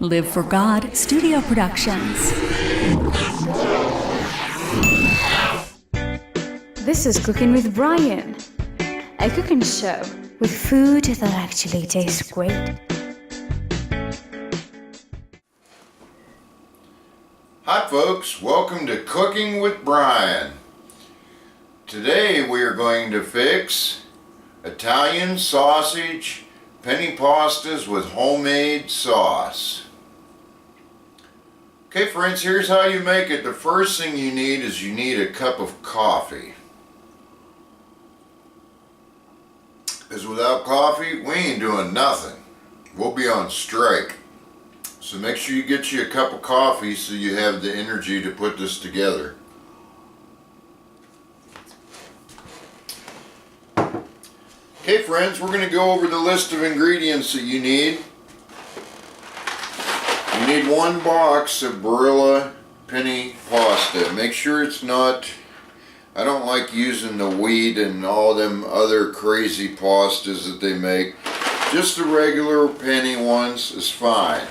Live for God Studio Productions. This is Cooking with Brian, a cooking show with food that actually tastes great. Hi folks, welcome to Cooking with Brian. Today we are going to fix Italian sausage penne pastas with homemade sauce. Okay friends, here's how you make it. The first thing you need is you need a cup of coffee. Because without coffee, we ain't doing nothing. We'll be on strike. So make sure you get you a cup of coffee so you have the energy to put this together. Okay friends, we're going to go over the list of ingredients that you need. You need 1 box of Barilla penne pasta. Make sure it's not, I don't like using the wheat and all them other crazy pastas that they make. Just the regular penne ones is fine.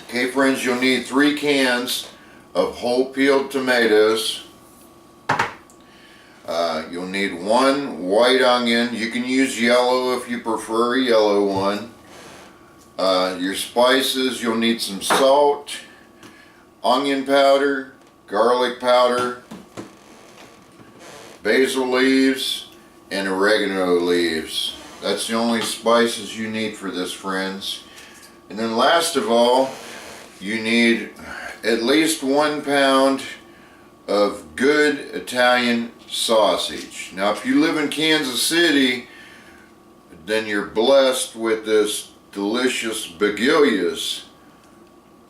Okay friends, you'll need 3 cans of whole peeled tomatoes. You'll need 1 white onion. You can use yellow if you prefer a yellow one. Your spices, you'll need some salt, onion powder, garlic powder, basil leaves, and oregano leaves. That's the only spices you need for this, friends. And then last of all, you need at least 1 pound of good Italian sausage. Now if you live in Kansas City, then you're blessed with this delicious Beguilia's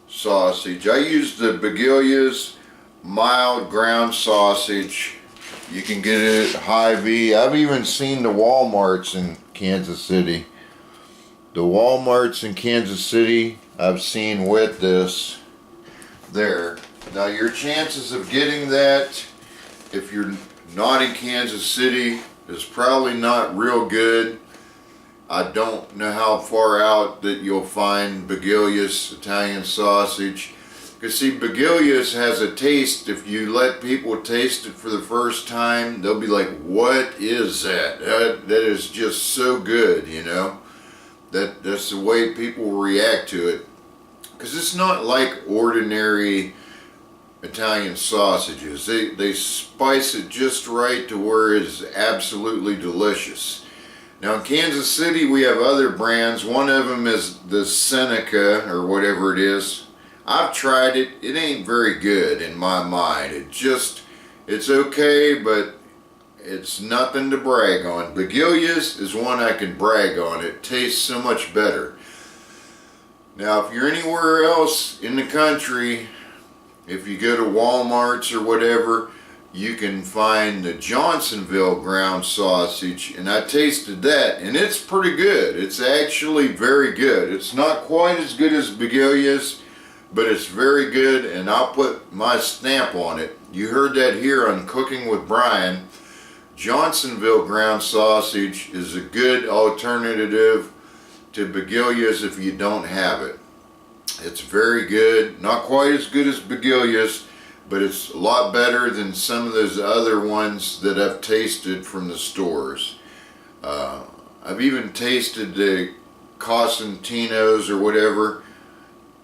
sausage. I use the Beguilia's mild ground sausage. You can get it at Hy-Vee. I've even seen the Walmarts in Kansas City. The Walmarts in Kansas City I've seen with this there. Now your chances of getting that, if you're not in Kansas City, is probably not real good. I don't know how far out that you'll find Beguilia's Italian sausage. Because see, Beguilia's has a taste. If you let people taste it for the first time, they'll be like, what is that? That is just so good, you know. That's the way people react to it. Because it's not like ordinary Italian sausages. They spice it just right to where it is absolutely delicious. Now in Kansas City we have other brands. One of them is the Seneca or whatever it is. I've tried it. It ain't very good in my mind. It's okay, but it's nothing to brag on. Beguilia's is one I can brag on. It tastes so much better. Now if you're anywhere else in the country, if you go to Walmart's or whatever, you can find the Johnsonville ground sausage, and I tasted that, and it's pretty good. It's actually very good. It's not quite as good as Beguilia's, but it's very good, and I'll put my stamp on it. You heard that here on Cooking with Brian. Johnsonville ground sausage is a good alternative to Beguilia's if you don't have it. It's very good. Not quite as good as Beguilia's, but it's a lot better than some of those other ones that I've tasted from the stores. I've even tasted the Cosentino's or whatever.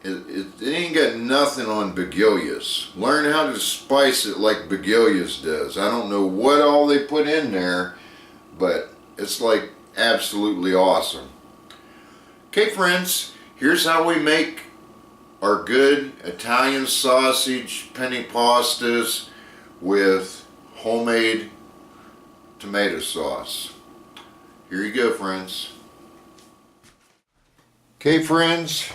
It ain't got nothing on Beguilia's. Learn how to spice it like Beguilia's does. I don't know what all they put in there, but it's like absolutely awesome. Okay friends, here's how we make our good Italian sausage penne pastas with homemade tomato sauce. Here you go friends. Okay friends,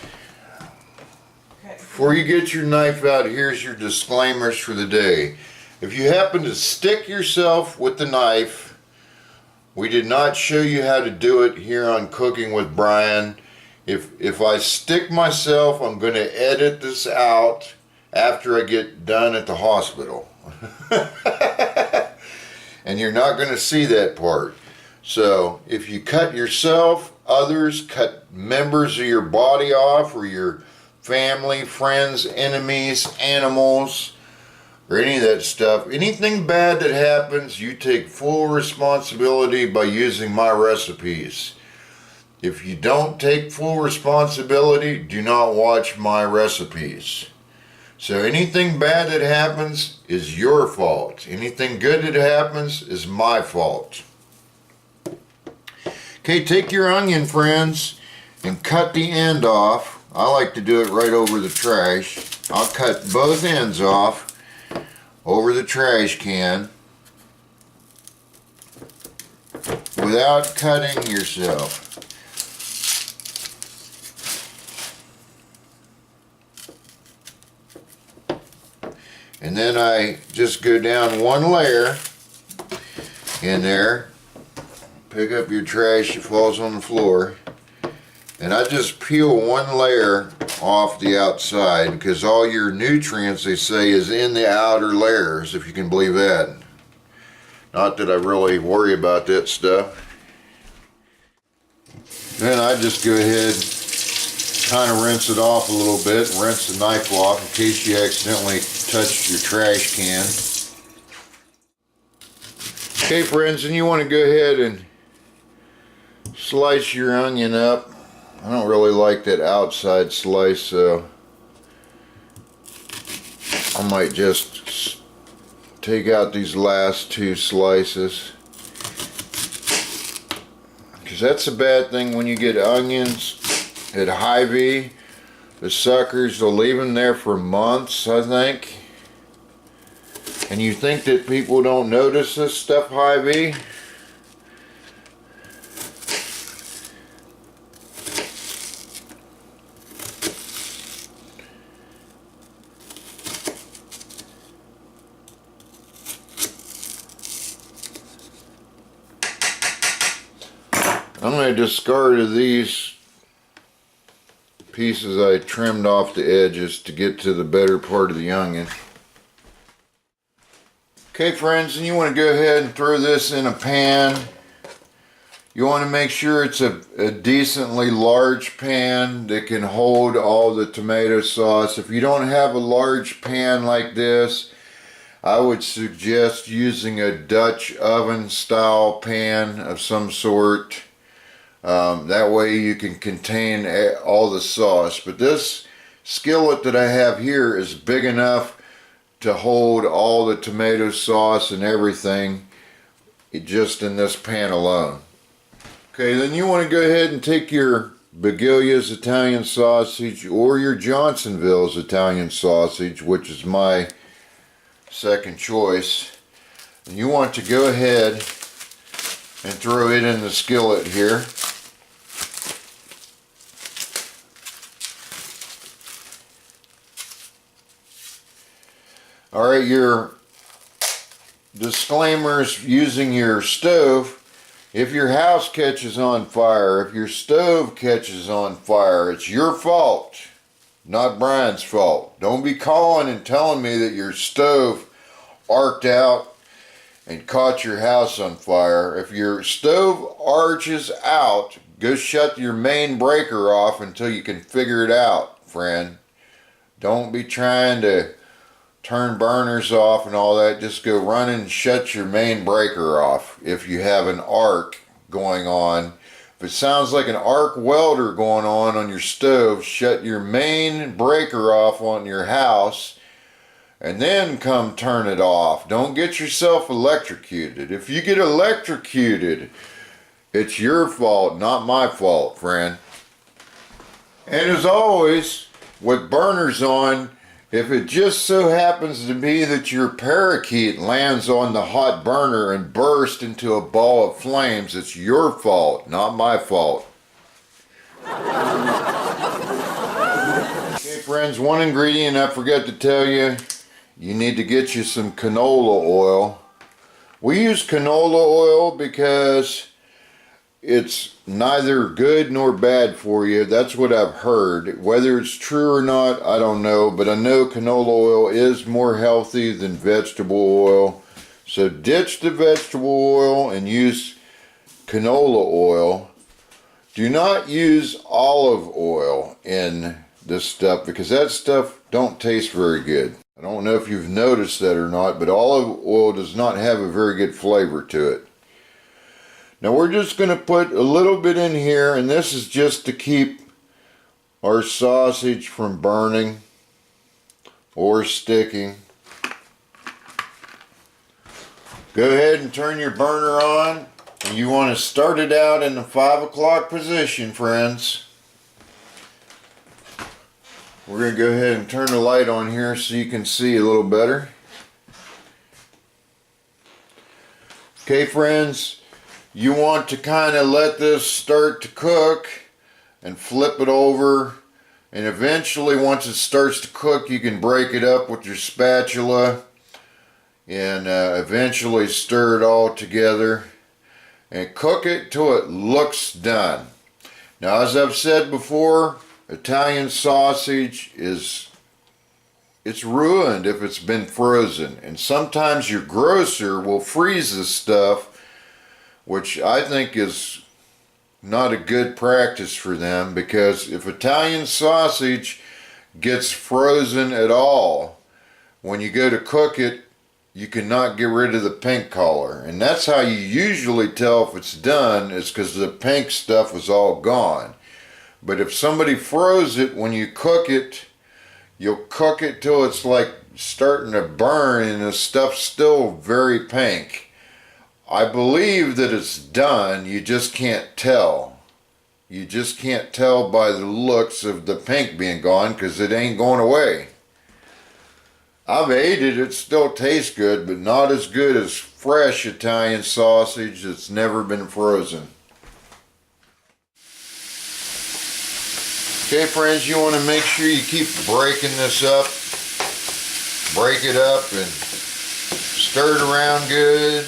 before you get your knife out, here's your disclaimers for the day. If you happen to stick yourself with the knife, we did not show you how to do it here on Cooking with Brian. If I stick myself, I'm going to edit this out after I get done at the hospital. And you're not going to see that part. So if you cut yourself, others, cut members of your body off, or your family, friends, enemies, animals, or any of that stuff. Anything bad that happens, you take full responsibility by using my recipes. If you don't take full responsibility, do not watch my recipes. So anything bad that happens is your fault. Anything good that happens is my fault. Okay, take your onion, friends, and cut the end off. I like to do it right over the trash. I'll cut both ends off over the trash can without cutting yourself. And then I just go down one layer in there, pick up your trash that falls on the floor, and I just peel one layer off the outside, because all your nutrients, they say, is in the outer layers, if you can believe that. Not that I really worry about that stuff. Then I just go ahead, kind of rinse it off a little bit, rinse the knife off in case you accidentally touched your trash can. Okay, friends, and you want to go ahead and slice your onion up. I don't really like that outside slice, so I might just take out these last two slices, because that's a bad thing when you get onions at Hy-Vee. The suckers, they'll leave them there for months, I think. And you think that people don't notice this stuff, Hy-Vee? I'm going to discard of these pieces I trimmed off the edges to get to the better part of the onion. Okay, friends, and you want to go ahead and throw this in a pan. You want to make sure it's a decently large pan that can hold all the tomato sauce. If you don't have a large pan like this, I would suggest using a Dutch oven style pan of some sort. That way you can contain all the sauce. But this skillet that I have here is big enough to hold all the tomato sauce and everything just in this pan alone. Okay, then you want to go ahead and take your Bagilia's Italian sausage or your Johnsonville's Italian sausage, which is my second choice, and you want to go ahead and throw it in the skillet here. Alright, your disclaimers using your stove. If your house catches on fire, if your stove catches on fire, it's your fault, not Brian's fault. Don't be calling and telling me that your stove arced out and caught your house on fire. If your stove arches out, go shut your main breaker off until you can figure it out, friend. Don't be trying to turn burners off and all that. Just go run and shut your main breaker off if you have an arc going on. If it sounds like an arc welder going on your stove, shut your main breaker off on your house and then come turn it off. Don't get yourself electrocuted. If you get electrocuted, it's your fault, not my fault, friend. And as always, with burners on, if it just so happens to be that your parakeet lands on the hot burner and bursts into a ball of flames, it's your fault, not my fault. Okay, friends, one ingredient I forgot to tell you. You need to get you some canola oil. We use canola oil because it's neither good nor bad for you. That's what I've heard. Whether it's true or not, I don't know. But I know canola oil is more healthy than vegetable oil. So ditch the vegetable oil and use canola oil. Do not use olive oil in this stuff because that stuff don't taste very good. I don't know if you've noticed that or not, but olive oil does not have a very good flavor to it. Now we're just going to put a little bit in here, and this is just to keep our sausage from burning or sticking. Go ahead and turn your burner on. And you want to start it out in the 5 o'clock position, friends. We're going to go ahead and turn the light on here so you can see a little better. Okay, friends, you want to kind of let this start to cook and flip it over. And eventually, once it starts to cook, you can break it up with your spatula and eventually stir it all together. And cook it till it looks done. Now, as I've said before, Italian sausage it's ruined if it's been frozen. And sometimes your grocer will freeze this stuff, which I think is not a good practice for them, because if Italian sausage gets frozen at all, when you go to cook it, you cannot get rid of the pink color. And that's how you usually tell if it's done, is because the pink stuff is all gone. But if somebody froze it, when you cook it, you'll cook it till it's like starting to burn and the stuff's still very pink. I believe that it's done, you just can't tell. You just can't tell by the looks of the pink being gone, because it ain't going away. I've ate it, it still tastes good, but not as good as fresh Italian sausage that's never been frozen. Okay, friends, you want to make sure you keep breaking this up. Break it up and stir it around good.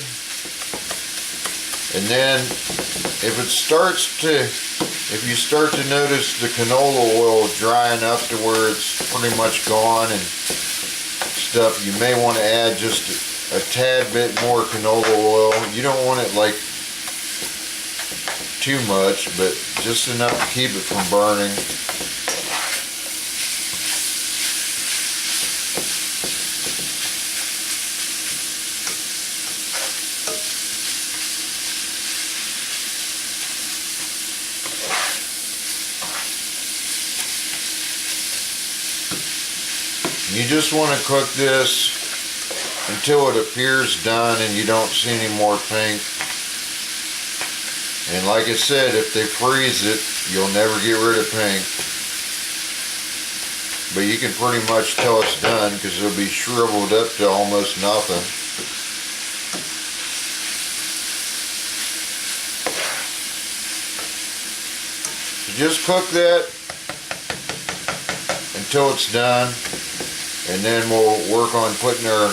And then if you start to notice the canola oil drying up to where it's pretty much gone and stuff, you may want to add just a tad bit more canola oil. You don't want it like too much, but just enough to keep it from burning. You just want to cook this until it appears done and you don't see any more pink. And like I said, if they freeze it, you'll never get rid of pink. But you can pretty much tell it's done because it'll be shriveled up to almost nothing. So just cook that until it's done. And then we'll work on putting our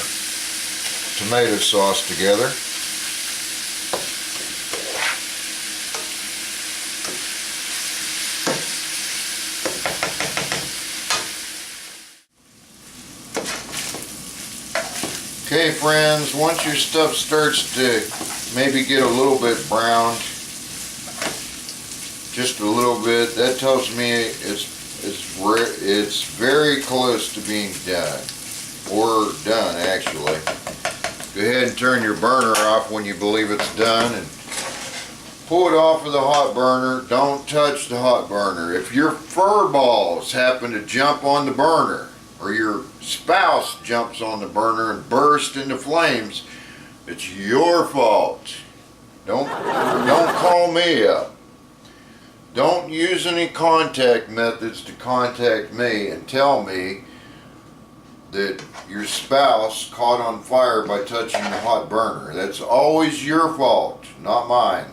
tomato sauce together. Okay, friends, once your stuff starts to maybe get a little bit browned, just a little bit, that tells me it's very close to being done, or done actually. Go ahead and turn your burner off when you believe it's done and pull it off of the hot burner. Don't touch the hot burner. If your fur balls happen to jump on the burner, or your spouse jumps on the burner and bursts into flames, it's your fault. Don't call me up. Don't use any contact methods to contact me and tell me that your spouse caught on fire by touching the hot burner. That's always your fault, not mine.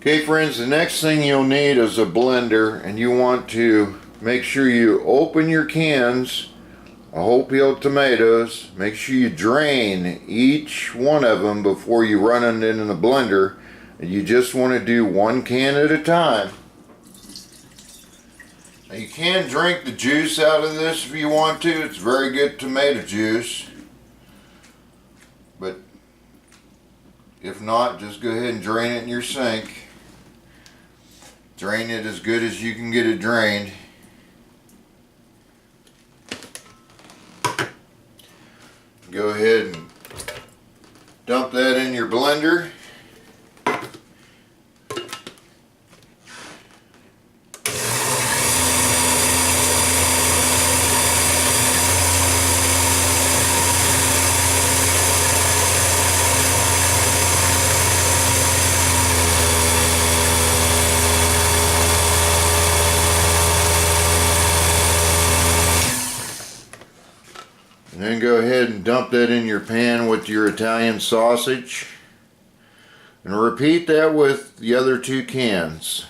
Okay, friends, the next thing you'll need is a blender, and you want to make sure you open your cans of whole peeled tomatoes. Make sure you drain each one of them before you run it into the blender. You just want to do one can at a time. Now you can drink the juice out of this if you want to. It's very good tomato juice. But If not, just go ahead and drain it in your sink. Drain it as good as you can get it drained. Go ahead and dump that in your blender. And then go ahead and dump that in your pan with your Italian sausage. And repeat that with the other 2 cans.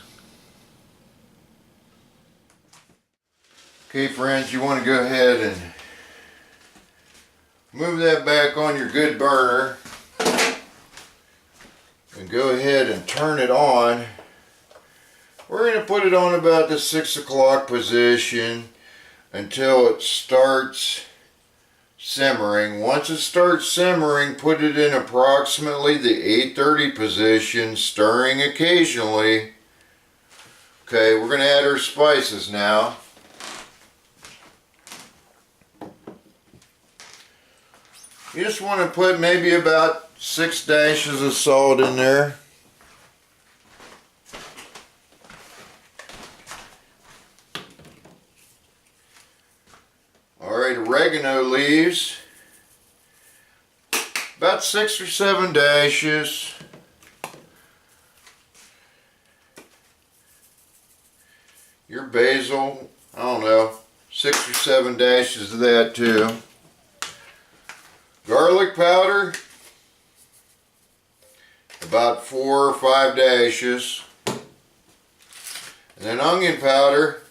Okay friends, you want to go ahead and move that back on your good burner. And go ahead and turn it on. We're going to put it on about the 6 o'clock position until it starts simmering. Once it starts simmering, put it in approximately the 8:30 position, stirring occasionally. Okay, we're going to add our spices now. You just want to put maybe about 6 dashes of salt in there. Alright, oregano leaves, about 6 or 7 dashes. Your basil, I don't know, 6 or 7 dashes of that too. Garlic powder, about 4 or 5 dashes. And then onion powder,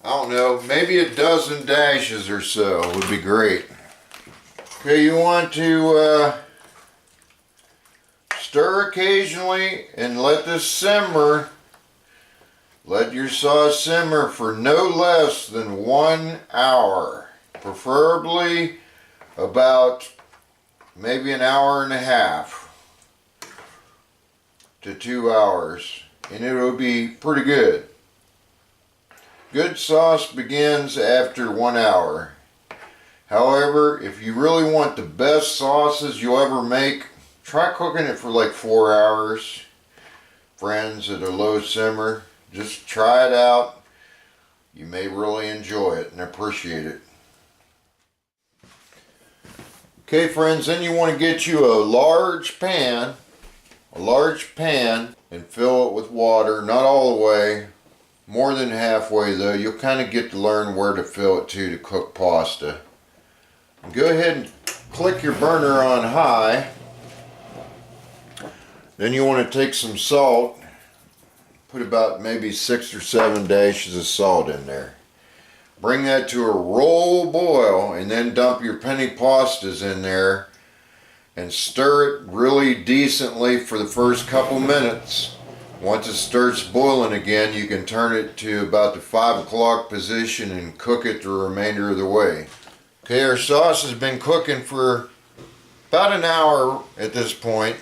I don't know, maybe a dozen dashes or so would be great. Okay, you want to stir occasionally and let this simmer. Let your sauce simmer for no less than 1 hour. Preferably about maybe an hour and a half to 2 hours. And it will be pretty good. Good sauce begins after 1 hour. However, if you really want the best sauces you'll ever make, try cooking it for like 4 hours. Friends, at a low simmer. Just try it out. You may really enjoy it and appreciate it. Okay friends, then you want to get you a large pan and fill it with water, not all the way. More than halfway though. You'll kind of get to learn where to fill it to cook pasta. And go ahead and click your burner on high. Then you want to take some salt. Put about maybe 6 or 7 dashes of salt in there. Bring that to a roll boil and then dump your penne pastas in there and stir it really decently for the first couple minutes. Once it starts boiling again, you can turn it to about the 5 o'clock position and cook it the remainder of the way. Okay, our sauce has been cooking for about an hour at this point.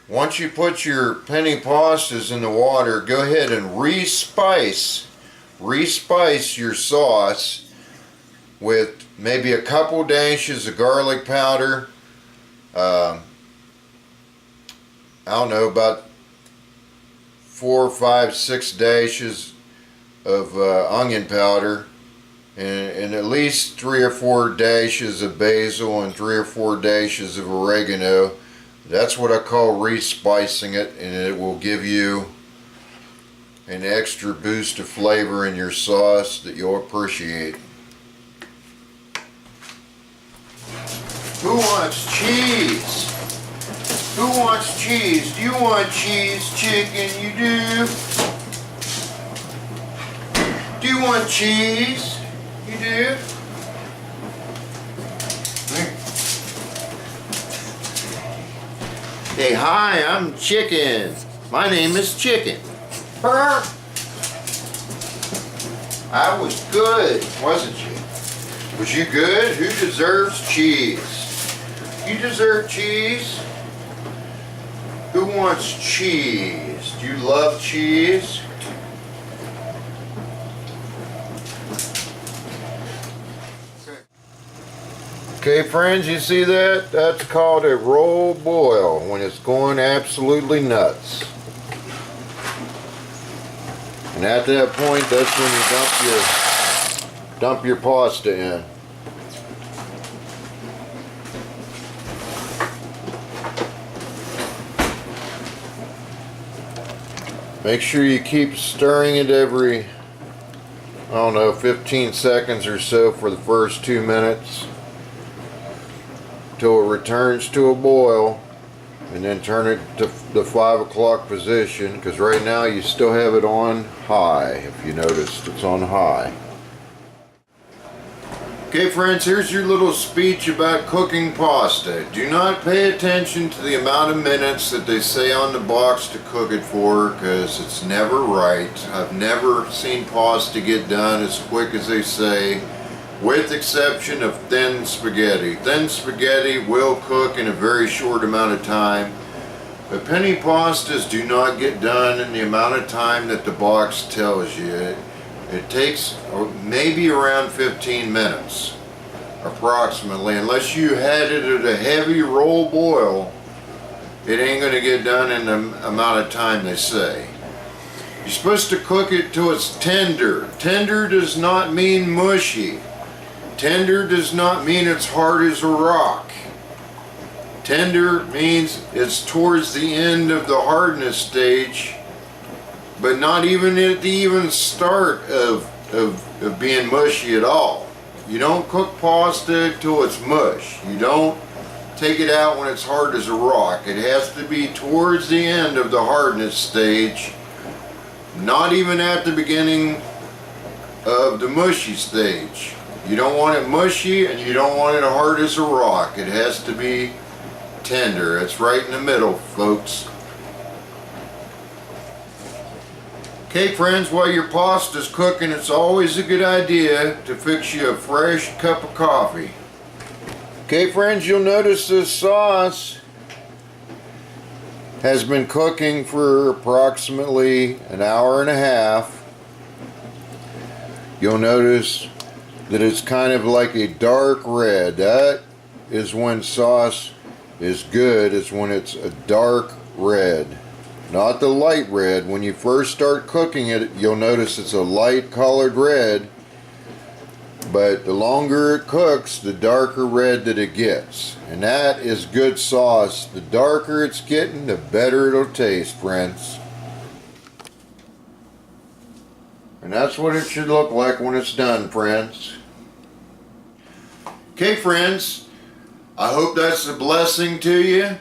Once you put your penne pastas in the water, go ahead and respice your sauce with maybe a couple dashes of garlic powder. I don't know, about 4, 5, 6 dashes of onion powder, and at least 3 or 4 dashes of basil and 3 or 4 dashes of oregano. That's what I call respicing it, and it will give you an extra boost of flavor in your sauce that you'll appreciate. Who wants cheese? Who wants cheese? Do you want cheese, chicken? You do? Do you want cheese? You do? Hey, hi, I'm Chicken. My name is Chicken. Purr. I was good, wasn't you? Was you good? Who deserves cheese? You deserve cheese? Who wants cheese? Do you love cheese? Okay, friends, you see that? That's called a roll boil when it's going absolutely nuts. And at that point, that's when you dump your pasta in. Make sure you keep stirring it every, I don't know, 15 seconds or so for the first 2 minutes till it returns to a boil, and then turn it to the 5 o'clock position, because right now you still have it on high. If you noticed, it's on high. Okay, friends, here's your little speech about cooking pasta. Do not pay attention to the amount of minutes that they say on the box to cook it for, because it's never right. I've never seen pasta get done as quick as they say, with exception of thin spaghetti. Thin spaghetti will cook in a very short amount of time, but penny pastas do not get done in the amount of time that the box tells you. It takes maybe around 15 minutes, approximately. Unless you had it at a heavy roll boil, it ain't going to get done in the amount of time they say. You're supposed to cook it till it's tender. Tender does not mean mushy. Tender does not mean it's hard as a rock. Tender means it's towards the end of the hardness stage, but not even at the even start of being mushy at all. You don't cook pasta till it's mush. You don't take it out when it's hard as a rock. It has to be towards the end of the hardness stage, not even at the beginning of the mushy stage. You don't want it mushy and you don't want it hard as a rock. It has to be tender. It's right in the middle, folks. Okay, friends, while your pasta's cooking, it's always a good idea to fix you a fresh cup of coffee. Okay, friends, you'll notice this sauce has been cooking for approximately an hour and a half. You'll notice that it's kind of like a dark red. That is when sauce is good, is when it's a dark red. Not the light red. When you first start cooking it, you'll notice it's a light colored red, but the longer it cooks, the darker red that it gets. And that is good sauce. The darker it's getting, the better it'll taste, friends. And that's what it should look like when it's done, friends. Okay, friends, I hope that's a blessing to you.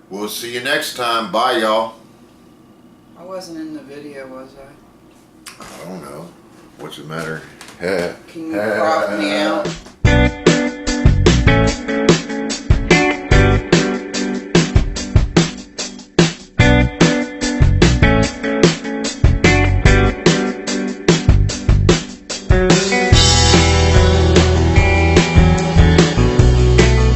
We'll see you next time. Bye, y'all. I wasn't in the video, was I? I don't know. What's the matter? Can you crop me out?